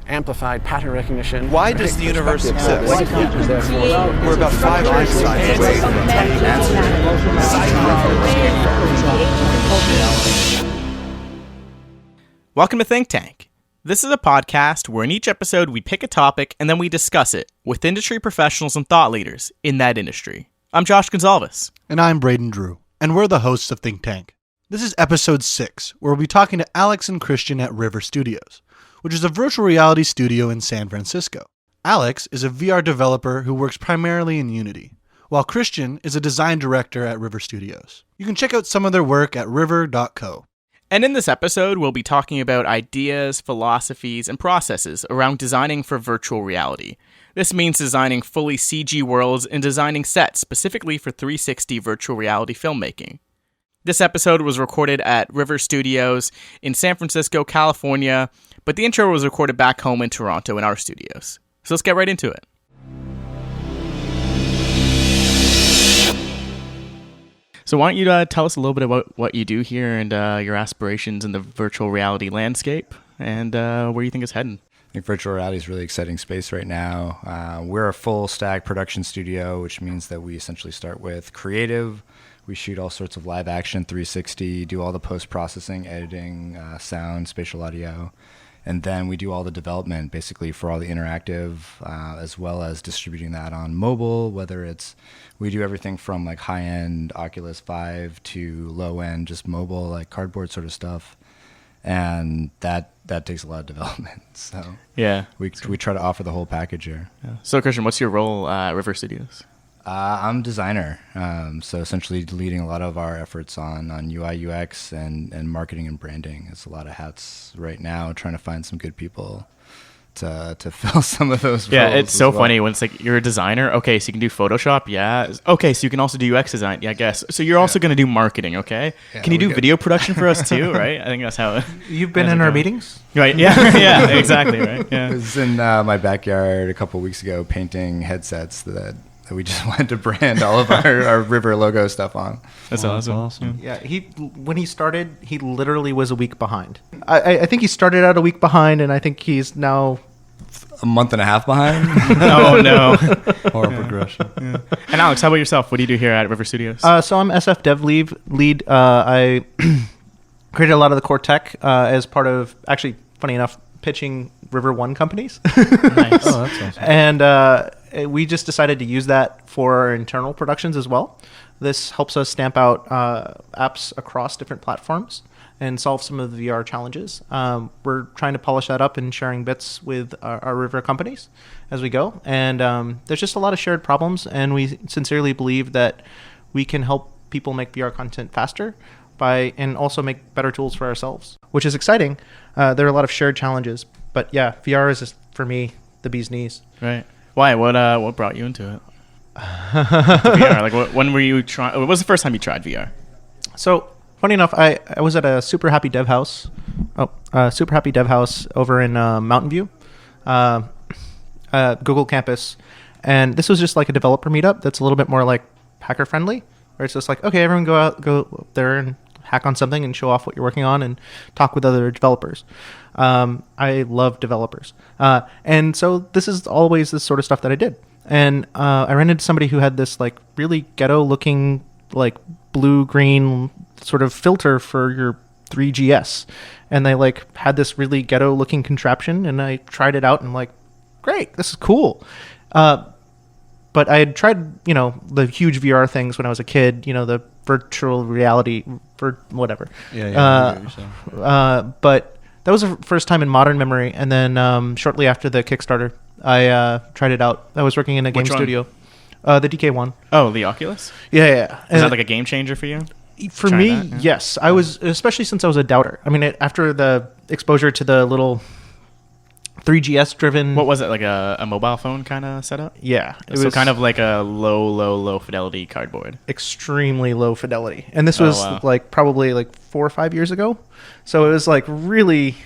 amplified pattern recognition. Why does the universe exist? We're about 5 Einsteins away from the answer. Welcome to Think Tank. This is a podcast where in each episode we pick a topic and then we discuss it with industry professionals and thought leaders in that industry. I'm Josh Gonzalez. And I'm Braeden Drew, and we're the hosts of Think Tank. This is episode 6, where we'll be talking to Alex and Christian at River Studios, which is a virtual reality studio in San Francisco. Alex is a VR developer who works primarily in Unity, while Christian is a design director at River Studios. You can check out some of their work at river.co. And in this episode, we'll be talking about ideas, philosophies, and processes around designing for virtual reality. This means designing fully CG worlds and designing sets specifically for 360 virtual reality filmmaking. This episode was recorded at River Studios in San Francisco, California, but the intro was recorded back home in Toronto in our studios. So let's get right into it. So why don't you tell us a little bit about what you do here and your aspirations in the virtual reality landscape and where you think it's heading? I think virtual reality is a really exciting space right now. We're a full stack production studio, which means that we essentially start with creative. We shoot all sorts of live action 360, do all the post-processing, editing, sound, spatial audio. And then we do all the development basically for all the interactive, as well as distributing that on mobile, whether it's, we do everything from like high-end Oculus 5 to low-end just mobile, like cardboard sort of stuff. And that takes a lot of development. So yeah, we try to offer the whole package here. Yeah. So Christian, what's your role at River Studios? I'm a designer, so essentially leading a lot of our efforts on UI, UX, and marketing and branding. It's a lot of hats right now, trying to find some good people to fill some of those roles. Yeah, it's so funny when it's like, you're a designer, okay, so you can do Photoshop, yeah. Okay, so you can also do UX design, yeah, I guess. So you're also going to do marketing, okay? Yeah, can you do video production for us too, right? I think that's how You've been in our meetings? Right, yeah, yeah, exactly, right? Yeah. I was in my backyard a couple of weeks ago painting headsets that we just wanted to brand all of our River logo stuff on. That's awesome. Yeah, when he started, he literally was a week behind. I think he started out a week behind, and I think he's now a month and a half behind. Oh, no. Horrible progression. Yeah. And Alex, how about yourself? What do you do here at River Studios? So I'm SF Dev lead. I created a lot of the core tech as part of, actually, funny enough, pitching River One companies. Nice. Oh, that's awesome. And we just decided to use that for our internal productions as well. This helps us stamp out apps across different platforms and solve some of the VR challenges. We're trying to polish that up and sharing bits with our River companies as we go. And there's just a lot of shared problems, and we sincerely believe that we can help people make VR content faster and also make better tools for ourselves, which is exciting. There are a lot of shared challenges, but yeah, VR is just, for me, the bee's knees. Right. Why? What brought you into it? VR. Like, when were you trying? What was the first time you tried VR? So, funny enough, I was at a super happy dev house. Super happy dev house over in Mountain View, Google campus, and this was just like a developer meetup. That's a little bit more like hacker friendly, where it's just like, okay, everyone go up there and hack on something and show off what you're working on and talk with other developers. I love developers. And so this is always this sort of stuff that I did. And I ran into somebody who had this like really ghetto looking like blue-green sort of filter for your 3GS. And they like had this really ghetto looking contraption, and I tried it out and I'm like, great, this is cool. But I had tried, the huge VR things when I was a kid, the virtual reality for whatever. But that was the first time in modern memory. And then shortly after the Kickstarter, I tried it out. I was working in a game studio. The DK1. Oh, the Oculus? Yeah. Is that like a game changer for you? For me, yes. I was, especially since I was a doubter. I mean, after the exposure to the little 3GS driven. What was it, like a mobile phone kind of setup? Yeah. It was kind of like a low fidelity cardboard. Extremely low fidelity. And this was like probably like 4 or 5 years ago. So it was like really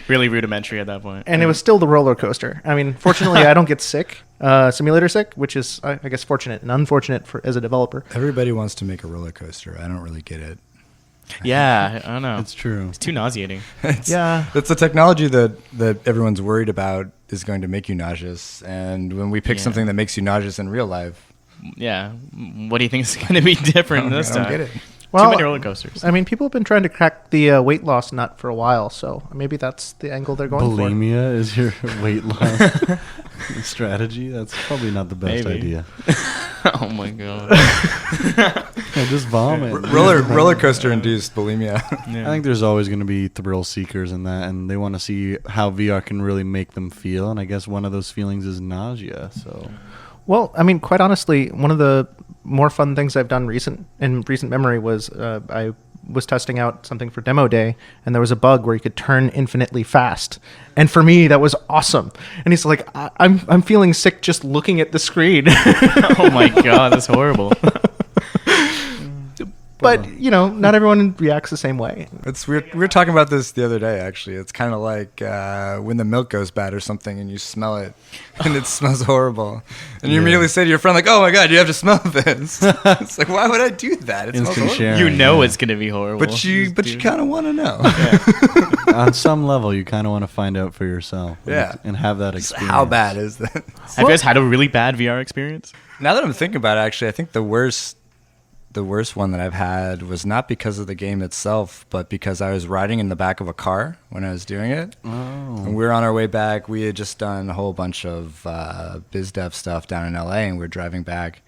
rudimentary at that point. And it was still the roller coaster. I mean, fortunately, I don't get sick, simulator sick, which is, I guess, fortunate and unfortunate as a developer. Everybody wants to make a roller coaster. I don't really get it. Yeah, I don't know. It's true. It's too nauseating. Yeah. It's a technology that everyone's worried about is going to make you nauseous. And when we pick Yeah. something that makes you nauseous in real life, Yeah. What do you think is going to be different this I don't time? get it. Too many roller coasters. I mean, people have been trying to crack the weight loss nut for a while, so maybe that's the angle they're going Bulimia is your weight loss strategy. That's probably not the best Maybe. idea. Oh my god. Yeah, just vomit. Roller coaster induced bulimia. I think there's always going to be thrill seekers in that, and they want to see how VR can really make them feel. And I guess one of those feelings is nausea. So, Well, I mean, quite honestly, one of the more fun things I've done in recent memory was I was testing out something for demo day, and there was a bug where you could turn infinitely fast, and for me that was awesome. And he's like, I'm feeling sick just looking at the screen. Oh my god, that's horrible. But not everyone reacts the same way. It's weird. We were talking about this the other day, actually. It's kind of like when the milk goes bad or something and you smell it and it smells horrible. And you immediately say to your friend, like, oh my God, you have to smell this. It's like, why would I do that? It smells instant horrible. sharing. You know yeah. it's going to be horrible. But you kind of want to know. On some level, you kind of want to find out for yourself. Yeah. And have that experience. How bad is that? Have you guys had a really bad VR experience? Now that I'm thinking about it, actually, I think the worst one that I've had was not because of the game itself, but because I was riding in the back of a car when I was doing it. Oh. And we were on our way back. We had just done a whole bunch of biz dev stuff down in LA, and we were driving back.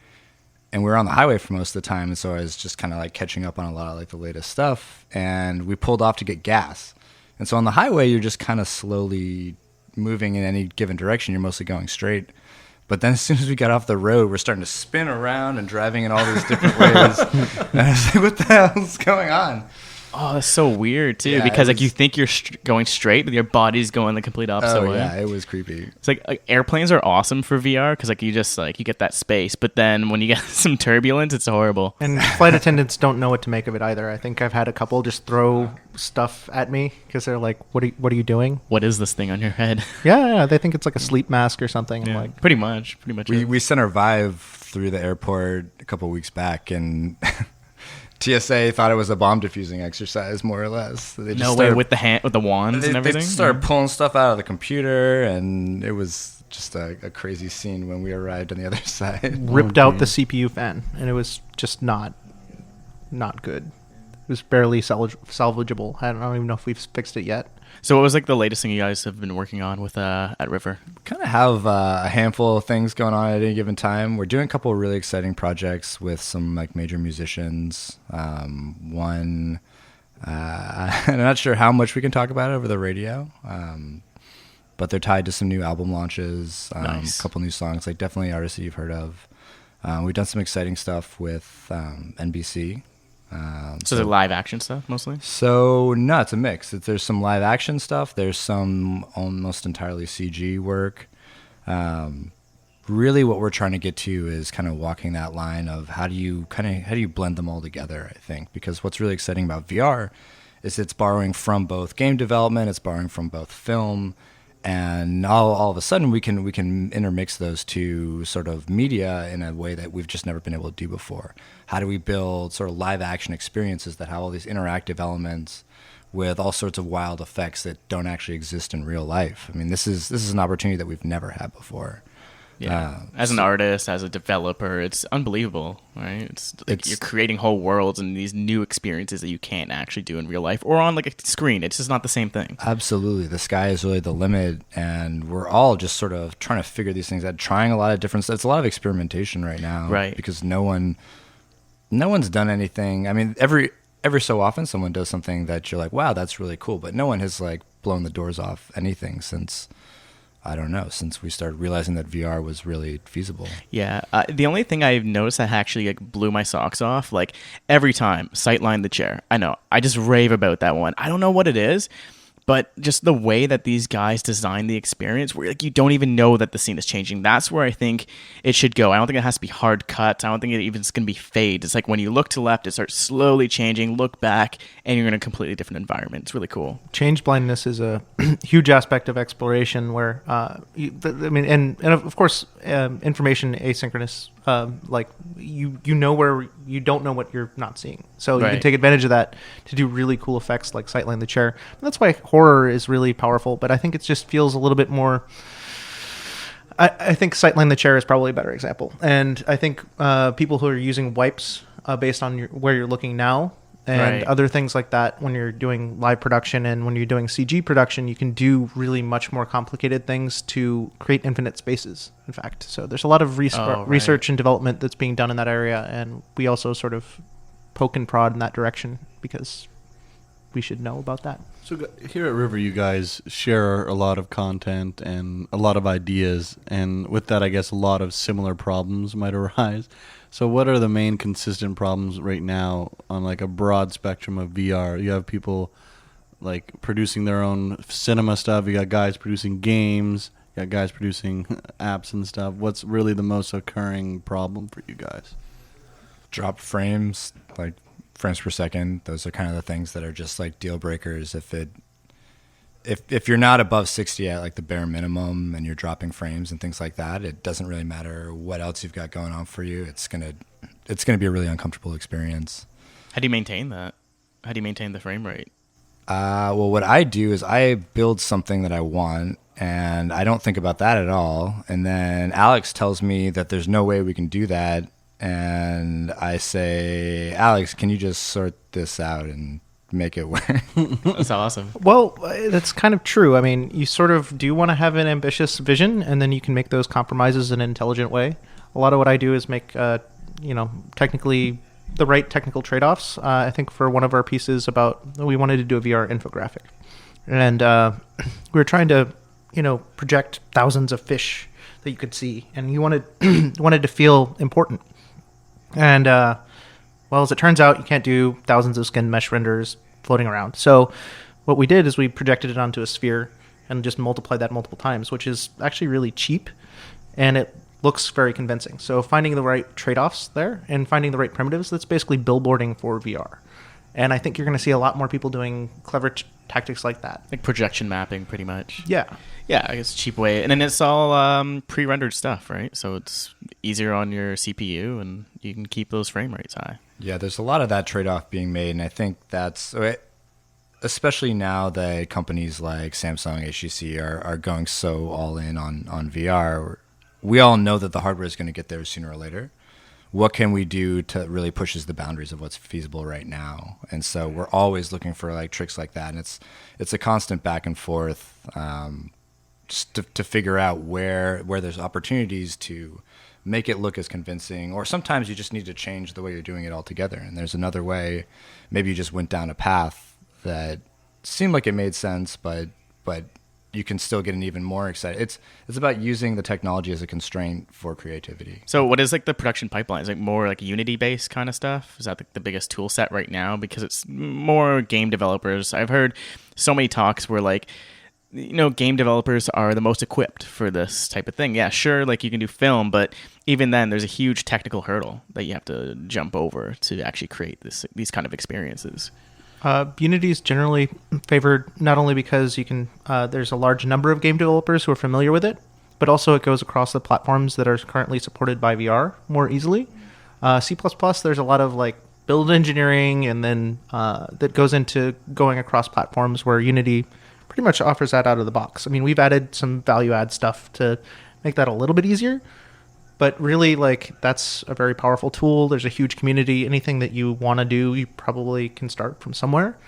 And we were on the highway for most of the time, and so I was just kind of like catching up on a lot of like the latest stuff. And we pulled off to get gas. And so on the highway, you're just kind of slowly moving in any given direction. You're mostly going straight. But then as soon as we got off the road, we're starting to spin around and driving in all these different ways. And I was like, what the hell is going on? Oh, that's so weird too, Yeah, because it like you was- think you're going straight, but your body's going the complete opposite way. Yeah, it was creepy. It's like airplanes are awesome for VR because like you just like you get that space, but then when you get some turbulence, it's horrible. And flight attendants don't know what to make of it either. I think I've had a couple just throw stuff at me because they're like, what are you doing? What is this thing on your head? Yeah, they think it's like a sleep mask or something. I'm like, pretty much. We sent our Vive through the airport a couple of weeks back, and TSA thought it was a bomb diffusing exercise, more or less. So they just No way started- with the wands they, and everything. They started pulling stuff out of the computer, and it was just a crazy scene when we arrived on the other side. ripped out the CPU fan, and it was just not good. It was barely salvageable. I don't even know if we've fixed it yet. So what was like the latest thing you guys have been working on with at River? Kind of have a handful of things going on at any given time. We're doing a couple of really exciting projects with some like major musicians. One, I'm not sure how much we can talk about it over the radio, but they're tied to some new album launches, Nice. a couple new songs, like definitely artists that you've heard of. We've done some exciting stuff with NBC. So the live action stuff mostly? So no, it's a mix. There's some live action stuff. There's some almost entirely CG work. Really, what we're trying to get to is kind of walking that line of how do you blend them all together. I think because what's really exciting about VR is it's borrowing from both game development, it's borrowing from both film, and all of a sudden we can intermix those two sort of media in a way that we've just never been able to do before. How do we build sort of live action experiences that have all these interactive elements with all sorts of wild effects that don't actually exist in real life? I mean, this is an opportunity that we've never had before. Yeah. As an artist, as a developer, it's unbelievable, right? It's like you're creating whole worlds and these new experiences that you can't actually do in real life or on like a screen. It's just not the same thing. Absolutely. The sky is really the limit, and we're all just sort of trying to figure these things out, trying a lot of different stuff. It's a lot of experimentation right now. Right. Because no one's done anything. I mean, every so often someone does something that you're like, wow, that's really cool. But no one has like blown the doors off anything since, I don't know, since we started realizing that VR was really feasible. Yeah. The only thing I've noticed that actually like blew my socks off, like every time, Sightline the Chair. I know. I just rave about that one. I don't know what it is, but just the way that these guys design the experience where like you don't even know that the scene is changing. That's where I think it should go. I don't think it has to be hard cuts. I don't think it even is going to be fade. It's like when you look to left, it starts slowly changing, look back, and you're in a completely different environment. It's really cool. Change blindness is a huge aspect of exploration where, and of course, information asynchronous like you know where you don't know what you're not seeing. So you can Right. take advantage of that to do really cool effects like Sightline the Chair. And that's why horror is really powerful, but I think it just feels a little bit more... I think Sightline the Chair is probably a better example. And I think people who are using wipes based on where you're looking now and Right. other things like that, when you're doing live production and when you're doing CG production, you can do really much more complicated things to create infinite spaces, in fact. So there's a lot of Right. research and development that's being done in that area, and we also sort of poke and prod in that direction because we should know about that. So here at River, you guys share a lot of content and a lot of ideas, and with that, I guess a lot of similar problems might arise. So what are the main consistent problems right now on like a broad spectrum of VR? You have people like producing their own cinema stuff. You got guys producing games. You got guys producing apps and stuff. What's really the most occurring problem for you guys? Drop frames, like frames per second. Those are kind of the things that are just like deal breakers. If you're not above 60 at like the bare minimum and you're dropping frames and things like that, it doesn't really matter what else you've got going on for you. It's gonna be a really uncomfortable experience. How do you maintain that? How do you maintain the frame rate? Well, what I do is I build something that I want, and I don't think about that at all. And then Alex tells me that there's no way we can do that, and I say, Alex, can you just sort this out and make it work? That's awesome. Well, that's kind of true. I mean, you sort of do want to have an ambitious vision, and then you can make those compromises in an intelligent way. A lot of what I do is make, technically the right technical trade-offs. I think for one of our pieces we wanted to do a VR infographic, and we were trying to, project thousands of fish that you could see, and you wanted to feel important. And well, as it turns out, you can't do thousands of skin mesh renders floating around. So what we did is we projected it onto a sphere and just multiplied that multiple times, which is actually really cheap, and it looks very convincing. So finding the right trade-offs there and finding the right primitives, that's basically billboarding for VR. And I think you're going to see a lot more people doing clever tactics like that. Like projection mapping, pretty much. Yeah. Yeah, I guess cheap way. And then it's all pre-rendered stuff, right? So it's easier on your CPU, and you can keep those frame rates high. Yeah, there's a lot of that trade-off being made, and I think that's, especially now that companies like Samsung, HTC are going so all in on VR. We all know that the hardware is going to get there sooner or later. What can we do to really pushes the boundaries of what's feasible right now? And so we're always looking for like tricks like that, and it's a constant back and forth, just to figure out where there's opportunities to make it look as convincing, or sometimes you just need to change the way you're doing it altogether. And there's another way. Maybe you just went down a path that seemed like it made sense, but you can still get an even more excited. It's about using the technology as a constraint for creativity. So what is like the production pipeline? Is it more like Unity-based kind of stuff? Is that the biggest tool set right now? Because it's more game developers. I've heard so many talks where like, game developers are the most equipped for this type of thing. Yeah, sure, like you can do film, but even then there's a huge technical hurdle that you have to jump over to actually create these kind of experiences. Unity is generally favored not only because you can there's a large number of game developers who are familiar with it, but also it goes across the platforms that are currently supported by VR more easily. C++, there's a lot of like build engineering, and then that goes into going across platforms, where Unity pretty much offers that out of the box. I mean, we've added some value add stuff to make that a little bit easier, but really, like, that's a very powerful tool. There's a huge community. Anything that you want to do, you probably can start from somewhere.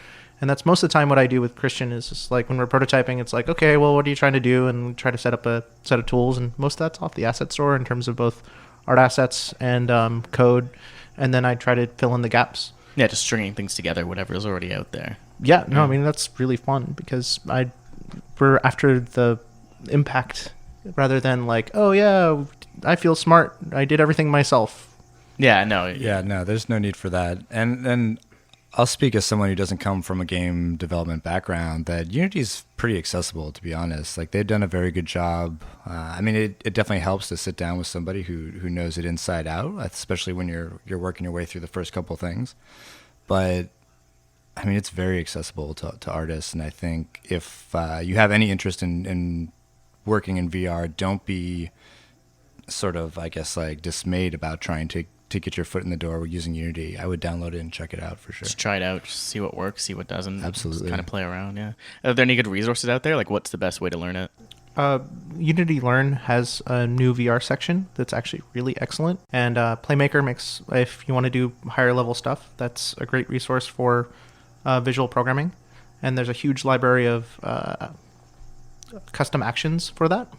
And that's most of the time what I do with Christian is just like when we're prototyping, it's like, okay, well, what are you trying to do? And try to set up a set of tools. And most of that's off the asset store in terms of both art assets and code. And then I try to fill in the gaps. Yeah, just stringing things together, whatever is already out there. Yeah, no, I mean, that's really fun because we're after the impact rather than like, oh, yeah, I feel smart. I did everything myself. Yeah, no. Yeah, no, there's no need for that. And I'll speak as someone who doesn't come from a game development background, that Unity's pretty accessible, to be honest. Like, they've done a very good job. I mean, it definitely helps to sit down with somebody who knows it inside out, especially when you're working your way through the first couple things. But I mean, it's very accessible to artists, and I think if you have any interest in working in VR, don't be sort of, I guess, like dismayed about trying to get your foot in the door using Unity, I would download it and check it out for sure. Just try it out, just see what works, see what doesn't. Absolutely. Kind of play around, yeah. Are there any good resources out there? Like, what's the best way to learn it? Unity Learn has a new VR section that's actually really excellent. And Playmaker makes, if you want to do higher level stuff, that's a great resource for visual programming. And there's a huge library of custom actions for that.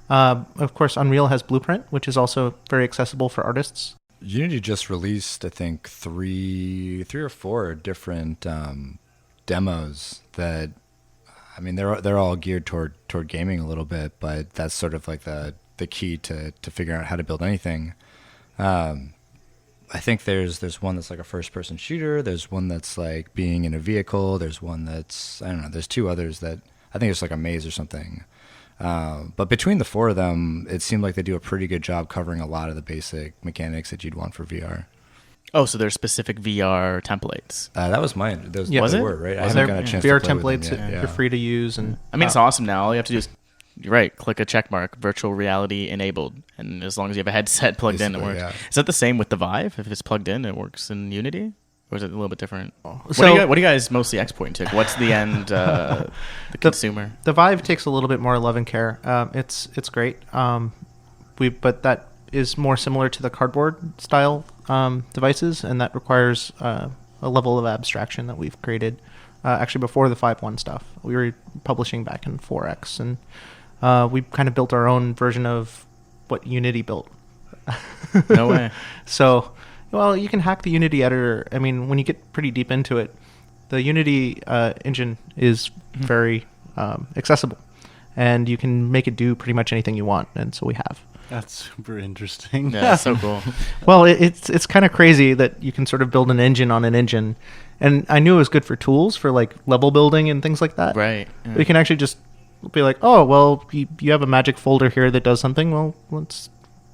Of course, Unreal has Blueprint, which is also very accessible for artists. Unity just released, I think, three or four different demos that, I mean, they're all geared toward gaming a little bit, but that's sort of like the key to figuring out how to build anything. I think there's one that's like a first-person shooter. There's one that's like being in a vehicle. There's one that's, I don't know, there's two others that I think it's like a maze or something. But between the four of them, it seemed like they do a pretty good job covering a lot of the basic mechanics that you'd want for VR. Oh, so there's specific VR templates. That was mine. Those Was it? were, right? I There haven't got a chance VR to play templates with them that yet. you're free to use. And I mean, it's awesome now. All you have to do is, you're right, click a check mark, virtual reality enabled. And as long as you have a headset plugged in, it Basically, works. yeah. Is that the same with the Vive? If it's plugged in, it works in Unity? Or is it a little bit different? What are you guys mostly exporting to? What's the end, the consumer? The Vive takes a little bit more love and care. It's great. But that is more similar to the cardboard style devices, and that requires a level of abstraction that we've created. Actually, before the 5.1 stuff, we were publishing back in 4X, and we kind of built our own version of what Unity built. No way. So, well, you can hack the Unity editor. I mean, when you get pretty deep into it, the Unity engine is very accessible, and you can make it do pretty much anything you want, and so we have. That's super interesting. Yeah, that's so cool. Well, it's kind of crazy that you can sort of build an engine on an engine, and I knew it was good for tools for like level building and things like that. Right. Yeah. But you can actually just be like, oh, well, you have a magic folder here that does something. Well, let's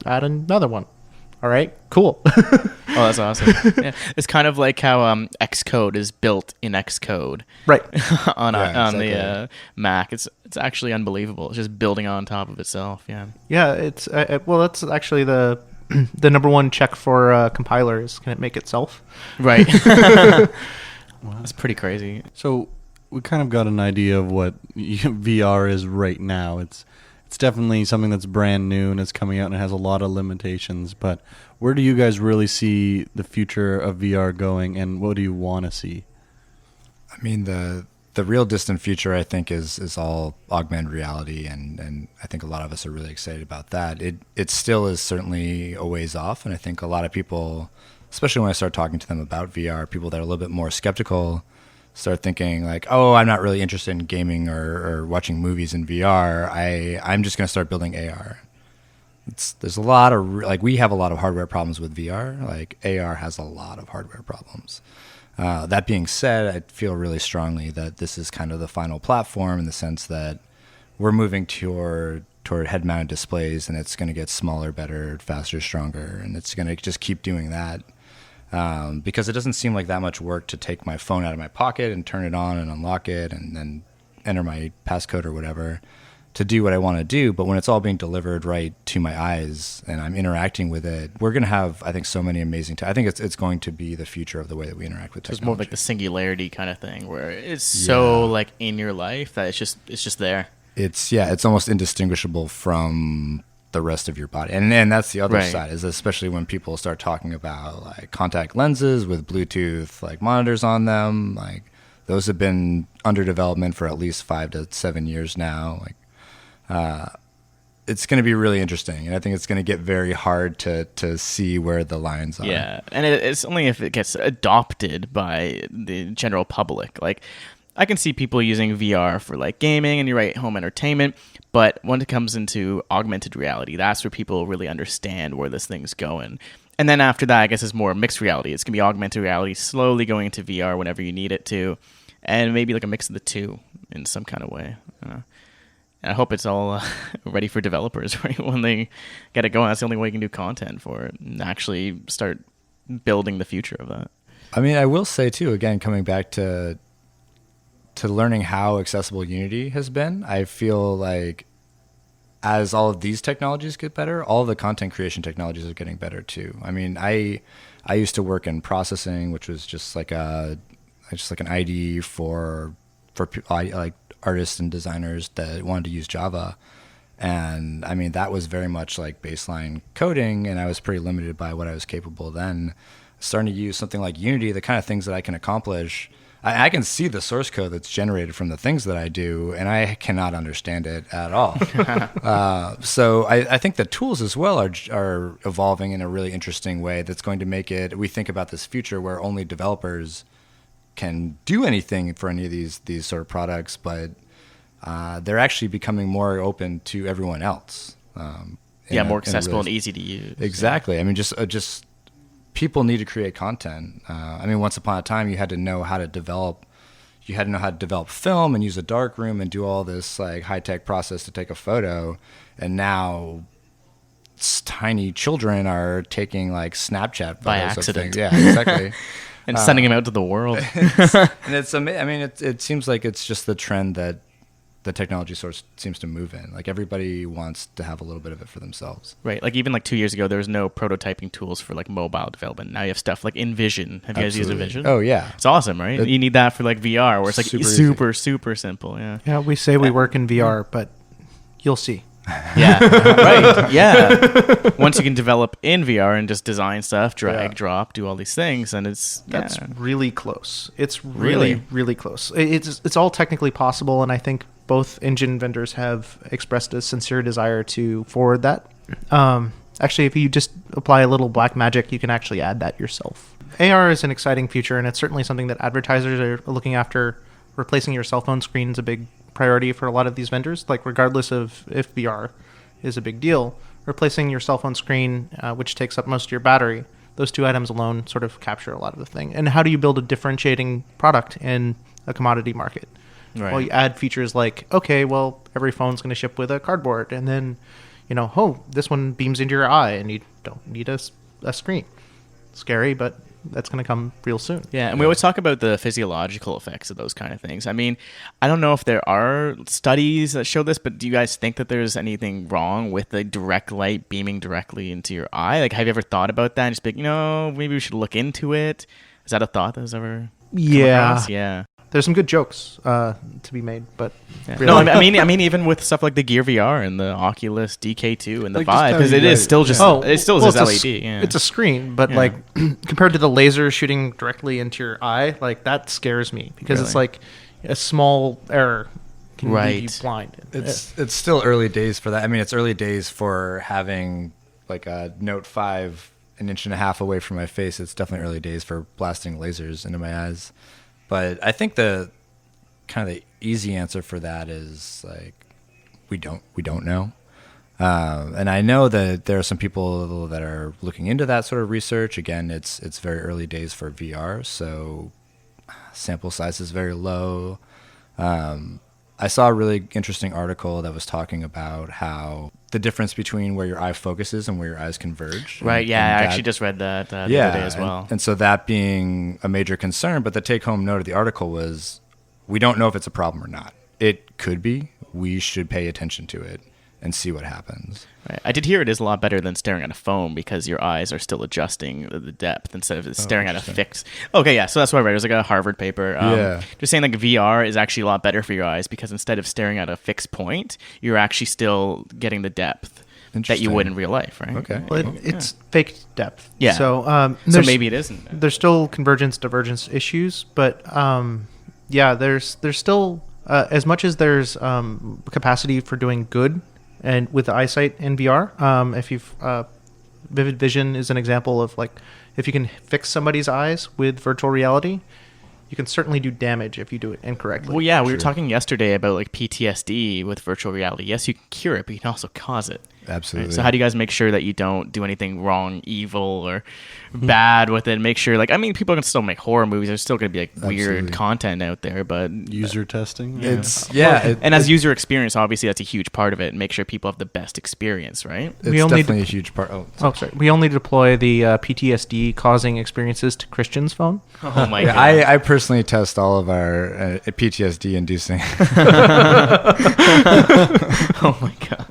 add another one. All right, cool. Oh, that's awesome. Yeah. It's kind of like how Xcode is built in Xcode. Right. on exactly. the Mac. It's actually unbelievable. It's just building on top of itself. Yeah. Yeah, it's well, that's actually the number one check for compilers. Can it make itself? Right. That's pretty crazy. So we kind of got an idea of what VR is right now. It's definitely something that's brand new and it's coming out and it has a lot of limitations. But where do you guys really see the future of VR going, and what do you want to see? I mean, the real distant future, I think, is all augmented reality, and I think a lot of us are really excited about that. It still is certainly a ways off, and I think a lot of people, especially when I start talking to them about VR, people that are a little bit more skeptical start thinking like, oh, I'm not really interested in gaming or watching movies in VR. I'm just going to start building AR. There's a lot of, like, we have a lot of hardware problems with VR. Like, AR has a lot of hardware problems. That being said, I feel really strongly that this is kind of the final platform in the sense that we're moving toward head-mounted displays, and it's going to get smaller, better, faster, stronger, and it's going to just keep doing that. Because it doesn't seem like that much work to take my phone out of my pocket and turn it on and unlock it and then enter my passcode or whatever to do what I want to do. But when it's all being delivered right to my eyes and I'm interacting with it, we're going to have, I think, so many amazing I think it's going to be the future of the way that we interact with technology. It's more like the singularity kind of thing where it's so like in your life that it's just there. It's almost indistinguishable from the rest of your body. And that's the other side, is especially when people start talking about like contact lenses with Bluetooth like monitors on them, like those have been under development for at least 5 to 7 years now. Like it's going to be really interesting, and I think it's going to get very hard to see where the lines are. Yeah, and it's only if it gets adopted by the general public. Like, I can see people using VR for like gaming and, you're right, home entertainment. But when it comes into augmented reality, that's where people really understand where this thing's going. And then after that, I guess it's more mixed reality. It's going to be augmented reality slowly going into VR whenever you need it to. And maybe like a mix of the two in some kind of way. And I hope it's all ready for developers, right? When they get it going, that's the only way you can do content for it and actually start building the future of that. I mean, I will say too, again, coming back to learning how accessible Unity has been, I feel like as all of these technologies get better, all of the content creation technologies are getting better too. I mean, I used to work in processing, which was just like an IDE for like artists and designers that wanted to use Java. And I mean, that was very much like baseline coding, and I was pretty limited by what I was capable then. Starting to use something like Unity, the kind of things that I can accomplish. I can see the source code that's generated from the things that I do, and I cannot understand it at all. So I think the tools as well are evolving in a really interesting way that's going to make it, we think about this future where only developers can do anything for any of these sort of products, but they're actually becoming more open to everyone else. More accessible and easy to use. Exactly. I mean, just people need to create content. I mean, once upon a time, you had to know how to develop. You had to know how to develop film and use a darkroom and do all this like high tech process to take a photo. And now, tiny children are taking like Snapchat photos by of accident. things. Yeah, exactly. And sending them out to the world. And it's amazing. I mean, it seems like it's just the trend that the technology source seems to move in. Like everybody wants to have a little bit of it for themselves. Right. Like even like 2 years ago, there was no prototyping tools for like mobile development. Now you have stuff like InVision. Have you guys used InVision? Oh yeah. It's awesome, right? You need that for like VR where it's like super super simple. Yeah. Yeah, we say we work in VR, but you'll see. Yeah. Right. Yeah. Once you can develop in VR and just design stuff, drag, drop, do all these things, and that's really close. It's really close. It's all technically possible, and I think both engine vendors have expressed a sincere desire to forward that. Actually, if you just apply a little black magic, you can actually add that yourself. AR is an exciting future, and it's certainly something that advertisers are looking after. Replacing your cell phone screen is a big priority for a lot of these vendors. Like regardless of if VR is a big deal, replacing your cell phone screen, which takes up most of your battery, those two items alone sort of capture a lot of the thing. And how do you build a differentiating product in a commodity market? Right. Well, you add features like, okay, well, every phone's going to ship with a cardboard, and then, this one beams into your eye, and you don't need a screen. Scary, but that's going to come real soon. Yeah, and we always talk about the physiological effects of those kind of things. I mean, I don't know if there are studies that show this, but do you guys think that there's anything wrong with the direct light beaming directly into your eye? Like, have you ever thought about that? And just be like, maybe we should look into it. Is that a thought that has ever come across? Yeah. There's some good jokes to be made, but really. No, I mean, even with stuff like the Gear VR and the Oculus DK2 and the Vive, because it is still just LED. It's a screen, but like compared to the laser shooting directly into your eye, like that scares me because it's like a small error can leave you blind. It's still early days for that. I mean, it's early days for having like a Note 5 an inch and a half away from my face. It's definitely early days for blasting lasers into my eyes. But I think the kind of the easy answer for that is like we don't know, and I know that there are some people that are looking into that sort of research. Again, it's very early days for VR, so sample size is very low. I saw a really interesting article that was talking about how the difference between where your eye focuses and where your eyes converge. Right, I actually just read that the other day as well. And so that being a major concern, but the take-home note of the article was, we don't know if it's a problem or not. It could be. We should pay attention to it and see what happens. Right. I did hear it is a lot better than staring at a phone because your eyes are still adjusting the depth instead of staring at a fixed. Okay, yeah, so that's what I read. It was like a Harvard paper. Just saying like VR is actually a lot better for your eyes because instead of staring at a fixed point, you're actually still getting the depth that you would in real life, right? Okay. Well, it's fake depth. Yeah. So, so maybe it isn't. There's still convergence, divergence issues, but there's still, as much as there's capacity for doing good and with the eyesight in VR, if you've Vivid Vision is an example of like if you can fix somebody's eyes with virtual reality, you can certainly do damage if you do it incorrectly. Well, yeah, we were talking yesterday about like PTSD with virtual reality. Yes, you can cure it, but you can also cause it. Absolutely. Right? So how do you guys make sure that you don't do anything wrong, evil, or bad with it? Make sure, like, I mean, people can still make horror movies. There's still going to be like weird content out there, but user testing. And as user experience, obviously, that's a huge part of it. Make sure people have the best experience, right? It's definitely a huge part. Sorry. We only deploy the PTSD causing experiences to Christian's phone. Oh my god! I personally test all of our PTSD inducing. Oh my god.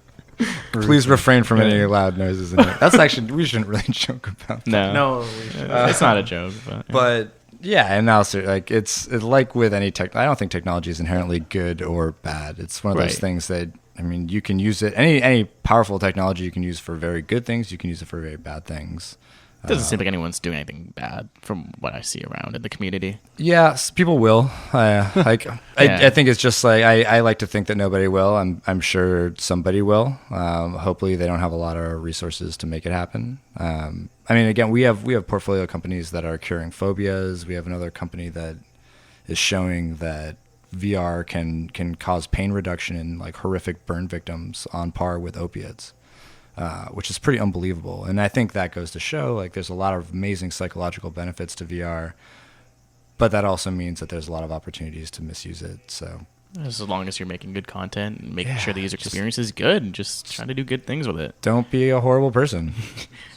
Please refrain from any loud noises in here. That's actually, we shouldn't really joke about that. No, it's not a joke. But yeah, and also like it's like with any tech. I don't think technology is inherently good or bad. It's one of those things that, I mean, you can use it. Any powerful technology you can use for very good things. You can use it for very bad things. It doesn't seem like anyone's doing anything bad from what I see around in the community. Yeah, people will. I think it's just like I like to think that nobody will. I'm sure somebody will. Hopefully, they don't have a lot of resources to make it happen. I mean, again, we have portfolio companies that are curing phobias. We have another company that is showing that VR can cause pain reduction in like horrific burn victims on par with opiates. Which is pretty unbelievable. And I think that goes to show like there's a lot of amazing psychological benefits to VR, but that also means that there's a lot of opportunities to misuse it. So as long as you're making good content and making sure the user experience is good and just trying to do good things with it. Don't be a horrible person.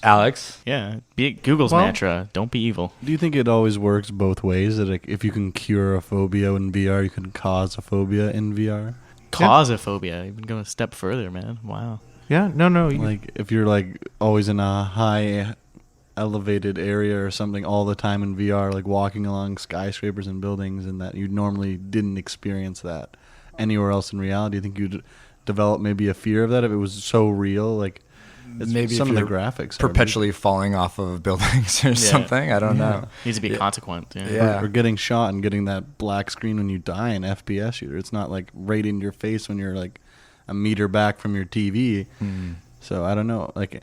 Alex? Yeah, be Google's mantra, don't be evil. Do you think it always works both ways? That like, if you can cure a phobia in VR, you can cause a phobia in VR? Cause a phobia? You've been going a step further, man. Wow. Yeah, no. Like if you're like always in a high elevated area or something all the time in VR, like walking along skyscrapers and buildings, and that you normally didn't experience that anywhere else in reality, I think you'd develop maybe a fear of that if it was so real. Like maybe some of the graphics perpetually falling off of buildings or something. I don't know. Needs to be consequent. Or getting shot and getting that black screen when you die in FPS shooter. It's not like right in your face when you're like a meter back from your TV. So I don't know, like,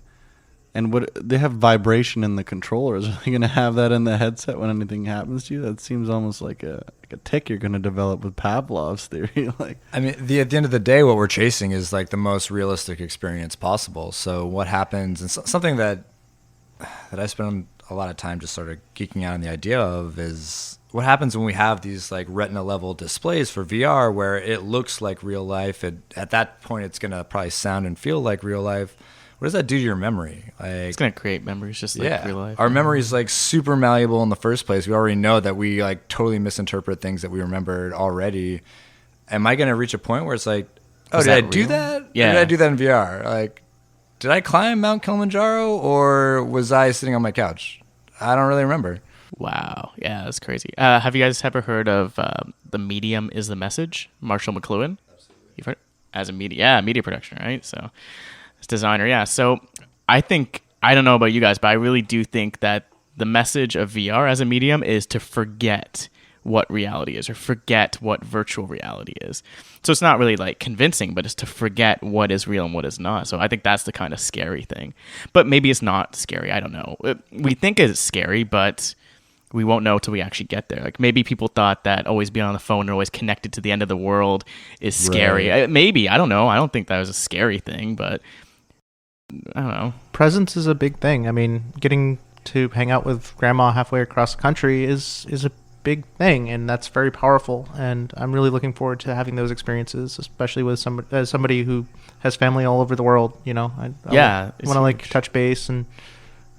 and what they have vibration in the controllers. Are they going to have that in the headset when anything happens to you? That seems almost like a tick you're going to develop with Pavlov's theory. Like, I mean, at the end of the day, what we're chasing is like the most realistic experience possible. So what happens, and something that I spend a lot of time just sort of geeking out on the idea of is what happens when we have these like retina level displays for VR where it looks like real life. At that point, it's going to probably sound and feel like real life. What does that do to your memory? Like, it's going to create memories just like real life. Our memory is like super malleable in the first place. We already know that we like totally misinterpret things that we remembered already. Am I going to reach a point where it's like, oh, did I do that? Yeah. Or did I do that in VR? Like, did I climb Mount Kilimanjaro or was I sitting on my couch? I don't really remember. Wow. Yeah, that's crazy. Have you guys ever heard of The Medium is the Message? Marshall McLuhan? Absolutely. You've heard? As a media production, right? So, as designer, yeah. So, I don't know about you guys, but I really do think that the message of VR as a medium is to forget what reality is or forget what virtual reality is. So it's not really like convincing, but it's to forget what is real and what is not. So I think that's the kind of scary thing. But maybe it's not scary. I don't know. We think it's scary, but we won't know till we actually get there. Like maybe people thought that always being on the phone or always connected to the end of the world is scary. Right. Maybe, I don't know. I don't think that was a scary thing, but I don't know. Presence is a big thing. I mean, getting to hang out with grandma halfway across the country is a big thing, and that's very powerful. And I'm really looking forward to having those experiences, especially with somebody who has family all over the world. You know, I want to like touch base, and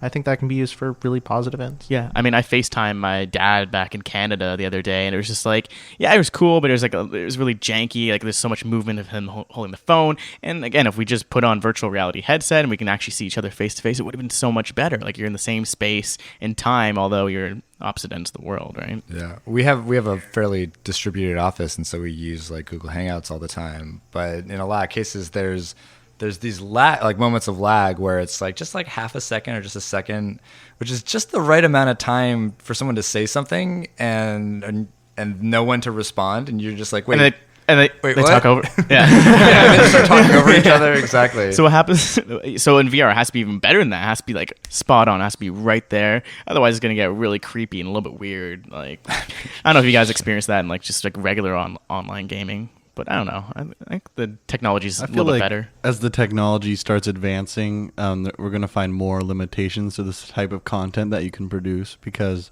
I think that can be used for really positive ends. Yeah, I mean, I FaceTimed my dad back in Canada the other day, and it was just like, yeah, it was cool, but it was really janky. Like, there's so much movement of him holding the phone. And again, if we just put on virtual reality headset and we can actually see each other face to face, it would have been so much better. Like, you're in the same space and time, although you're in opposite ends of the world, right? Yeah, we have a fairly distributed office, and so we use like Google Hangouts all the time. But in a lot of cases, there's these moments of lag where it's like just like half a second or just a second, which is just the right amount of time for someone to say something and know when to respond, and you're just like, wait. And they talk over. Yeah. Yeah, they start talking over each other. Exactly. So what happens? So in VR, it has to be even better than that. It has to be like spot on. It has to be right there. Otherwise, it's going to get really creepy and a little bit weird. Like, I don't know if you guys experience that in like just like regular online gaming. But I don't know. I think the technology's a little bit better. As the technology starts advancing, we're going to find more limitations to this type of content that you can produce, because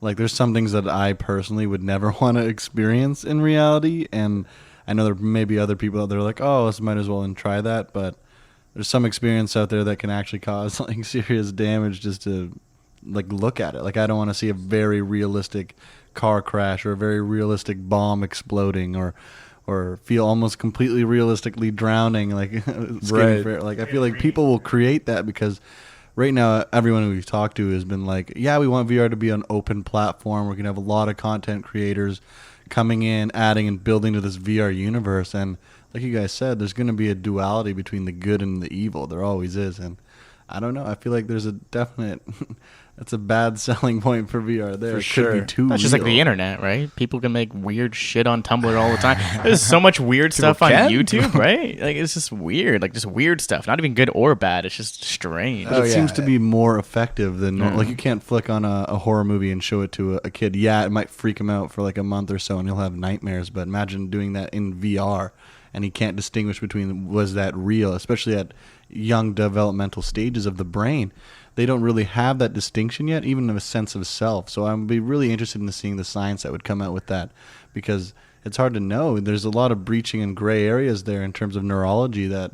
like there's some things that I personally would never want to experience in reality, and I know there may be other people out there like, oh, let's might as well try that, but there's some experience out there that can actually cause like serious damage just to like look at it. Like, I don't want to see a very realistic car crash or a very realistic bomb exploding or or feel almost completely realistically drowning, like skating Right. for like I feel like people will create that because right now everyone we've talked to has been like, yeah, we want VR to be an open platform. We're gonna have a lot of content creators coming in, adding and building to this VR universe, and like you guys said, there's gonna be a duality between the good and the evil. There always is, and I don't know. I feel like there's a definite. That's a bad selling point for VR. There, For it sure. could be too. That's just like the real. internet, right? People can make weird shit on Tumblr all the time. There's so much weird stuff on can? YouTube, right? Like it's just weird, like just weird stuff. Not even good or bad. It's just strange. But it yeah. seems to be more effective than like you can't flick on a horror movie and show it to a kid. Yeah, it might freak him out for like a month or so, and he'll have nightmares. But imagine doing that in VR, and he can't distinguish between was that real, especially at young developmental stages of the brain. They don't really have that distinction yet, even of a sense of self. So I'm be really interested in seeing the science that would come out with that, because it's hard to know. There's a lot of breaching and gray areas there in terms of neurology that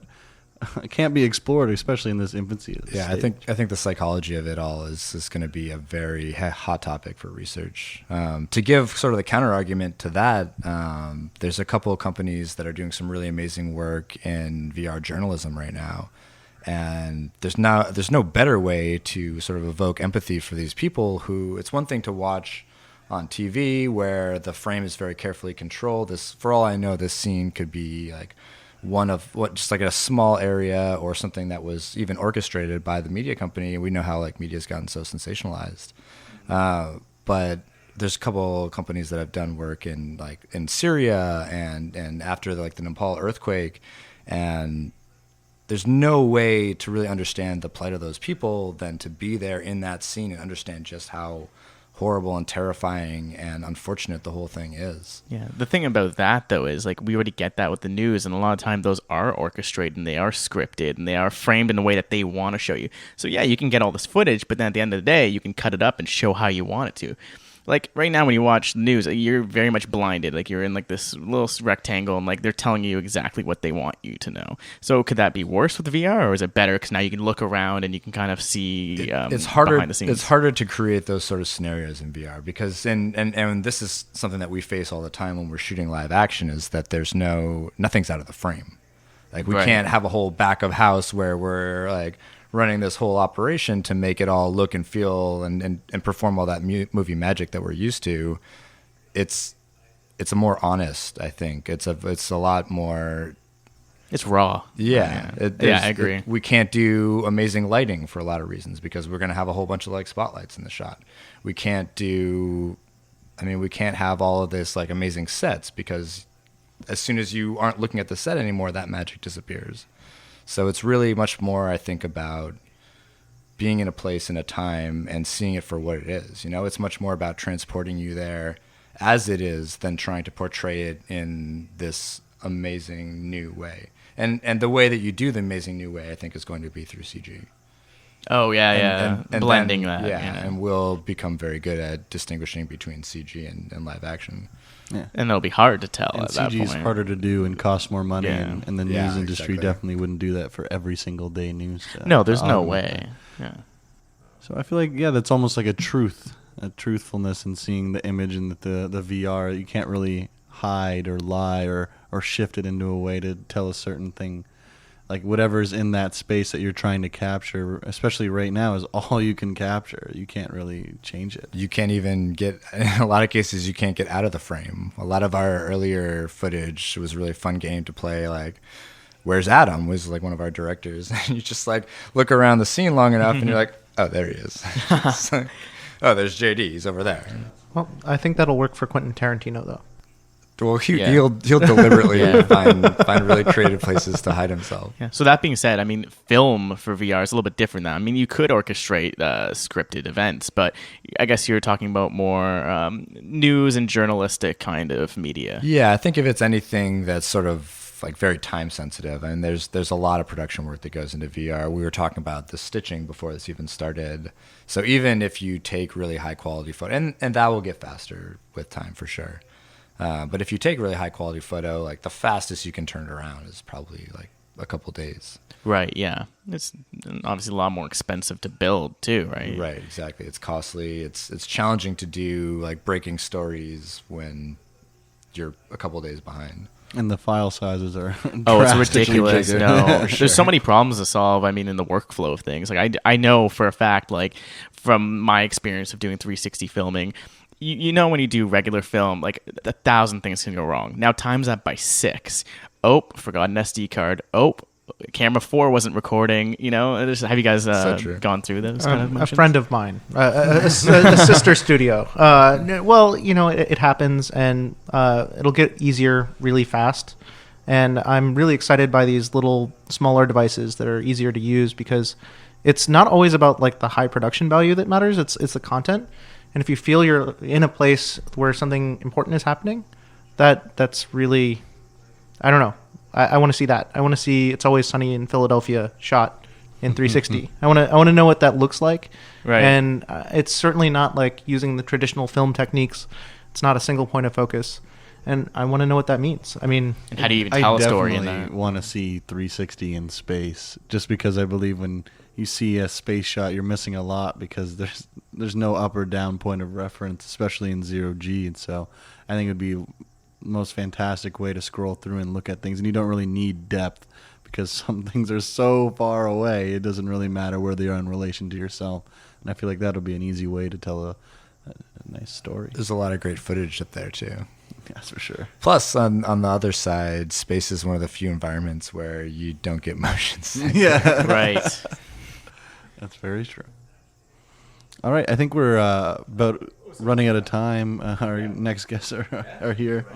can't be explored, especially in this infancy. Yeah, state. I think the psychology of it all is going to be a very hot topic for research. To give sort of the counter argument to that, there's a couple of companies that are doing some really amazing work in VR journalism right now. And there's no better way to sort of evoke empathy for these people who, it's one thing to watch on TV where the frame is very carefully controlled. For all I know, this scene could be like just like a small area or something that was even orchestrated by the media company. We know how like media's gotten so sensationalized. But there's a couple companies that have done work in Syria and after the Nepal earthquake, and there's no way to really understand the plight of those people than to be there in that scene and understand just how horrible and terrifying and unfortunate the whole thing is. Yeah, the thing about that though is like we already get that with the news, and a lot of time those are orchestrated and they are scripted and they are framed in a way that they want to show you. So yeah, you can get all this footage, but then at the end of the day, you can cut it up and show how you want it to. Like right now when you watch the news, you're very much blinded. Like you're in like this little rectangle and like they're telling you exactly what they want you to know. So could that be worse with VR, or is it better because now you can look around and you can kind of see it's harder behind the scenes? It's harder to create those sort of scenarios in VR because and this is something that we face all the time when we're shooting live action, is that nothing's out of the frame. Like we Right. can't have a whole back of house where we're like running this whole operation to make it all look and feel and perform all that movie magic that we're used to. It's a more honest, I think. It's a lot more. It's raw. Yeah, I agree. We can't do amazing lighting for a lot of reasons because we're going to have a whole bunch of like spotlights in the shot. We can't have all of this like amazing sets because as soon as you aren't looking at the set anymore, that magic disappears. So it's really much more, I think, about being in a place and a time and seeing it for what it is. You know, it's much more about transporting you there as it is than trying to portray it in this amazing new way. And the way that you do the amazing new way, I think, is going to be through CG. Oh yeah, And blending then, that. Yeah, and we'll become very good at distinguishing between CG and live action. Yeah. And it'll be hard to tell And at that CG is point. harder to do and costs more money, Yeah. and the news Yeah, industry exactly. definitely wouldn't do that for every single day news. No, there's no augment way. that. Yeah. So I feel like that's almost like a truthfulness in seeing the image and the VR. You can't really hide or lie or shift it into a way to tell a certain thing. Like whatever's in that space that you're trying to capture, especially right now, is all you can capture. You can't really change it. You can't even get, in a lot of cases, you can't get out of the frame. A lot of our earlier footage was a really fun game to play. Like, Where's Adam was like one of our directors. And you just like look around the scene long enough and you're like, oh, there he is. It's like, oh, there's JD. He's over there. Well, I think that'll work for Quentin Tarantino, though. Well, Yeah. he'll deliberately Yeah. find really creative places to hide himself. Yeah. So that being said, I mean, film for VR is a little bit different now. I mean, you could orchestrate scripted events, but I guess you're talking about more news and journalistic kind of media. Yeah, I think if it's anything that's sort of like very time sensitive, and there's a lot of production work that goes into VR. We were talking about the stitching before this even started. So even if you take really high quality photo, and that will get faster with time for sure. But if you take really high quality photo, like the fastest you can turn it around is probably like a couple days. Right, yeah. It's obviously a lot more expensive to build too, right? Right, exactly. It's costly. It's challenging to do like breaking stories when you're a couple days behind. And the file sizes are Oh, it's drastically ridiculous. bigger. No, there's so many problems to solve. I mean, in the workflow of things. Like I know for a fact, like from my experience of doing 360 filming, you know when you do regular film, like 1,000 things can go wrong. Now times that by 6. Oh, forgot an SD card. Oh, camera 4 wasn't recording. You know, have you guys gone through those kind of A motions? friend of mine, a sister studio. Well, you know, it happens, and it'll get easier really fast. And I'm really excited by these little smaller devices that are easier to use, because it's not always about like the high production value that matters. It's the content. And if you feel you're in a place where something important is happening, that's really, I don't know. I want to see that. I want to see It's Always Sunny in Philadelphia shot in 360. I want to know what that looks like. Right. And it's certainly not like using the traditional film techniques. It's not a single point of focus. And I want to know what that means. I mean, And how do you even tell a story in I that? definitely want to see 360 in space, just because I believe when you see a space shot, you're missing a lot, because there's no up or down point of reference, especially in 0G. And so I think it would be most fantastic way to scroll through and look at things, and you don't really need depth, because some things are so far away it doesn't really matter where they are in relation to yourself. And I feel like that'll be an easy way to tell a nice story. There's a lot of great footage up there too. That's for sure. Plus, on the other side, space is one of the few environments where you don't get motion sickness. Yeah, Right. that's very true. All right, I think we're about running out of time. Our next guests are here.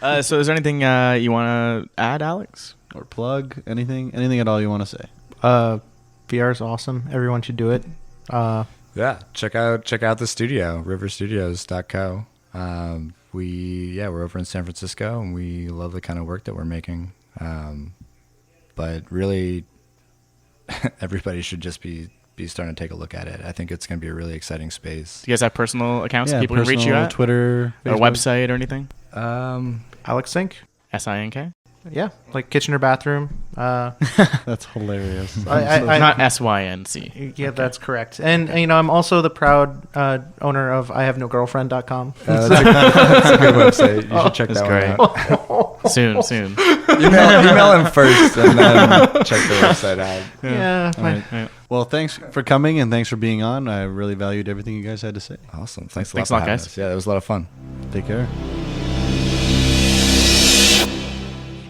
So is there anything you want to add, Alex? Or plug anything at all you want to say? VR is awesome. Everyone should do it. Yeah, check out the studio, riverstudios.co. We're over in San Francisco, and we love the kind of work that we're making. But really, everybody should just be starting to take a look at it. I think it's going to be a really exciting space. Do you guys have personal accounts that people can reach you personal at? Twitter, Or a Facebook? website or anything? Alex Sink. SINK? Yeah, like kitchen or bathroom. That's hilarious. Not SYNC. Yeah, that's correct. And you know, I'm also the proud owner of IHaveNoGirlfriend.com. That's a good website. You should check That's that great. one out. Soon. Email him first, and then check the website out. Yeah. All right. Well, thanks for coming, and thanks for being on. I really valued everything you guys had to say. Awesome. Thanks a Thanks lot a lot, for having guys. us. Yeah, that was a lot of fun. Take care.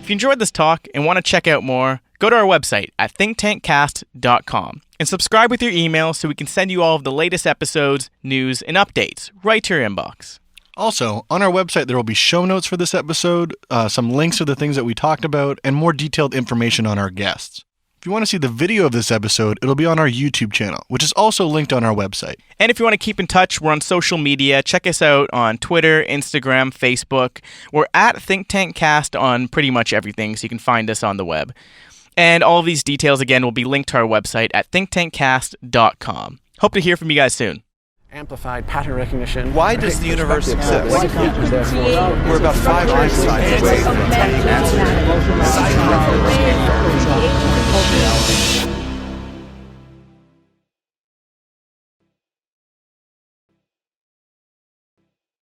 If you enjoyed this talk and want to check out more, go to our website at thinktankcast.com and subscribe with your email so we can send you all of the latest episodes, news, and updates right to your inbox. Also, on our website, there will be show notes for this episode, some links to the things that we talked about, and more detailed information on our guests. If you want to see the video of this episode, it'll be on our YouTube channel, which is also linked on our website. And if you want to keep in touch, we're on social media. Check us out on Twitter, Instagram, Facebook. We're at ThinkTankCast on pretty much everything, so you can find us on the web. And all of these details, again, will be linked to our website at thinktankcast.com. Hope to hear from you guys soon. Amplified pattern recognition. Why does the universe exist? What features, therefore, We're about 5 Einsteins away from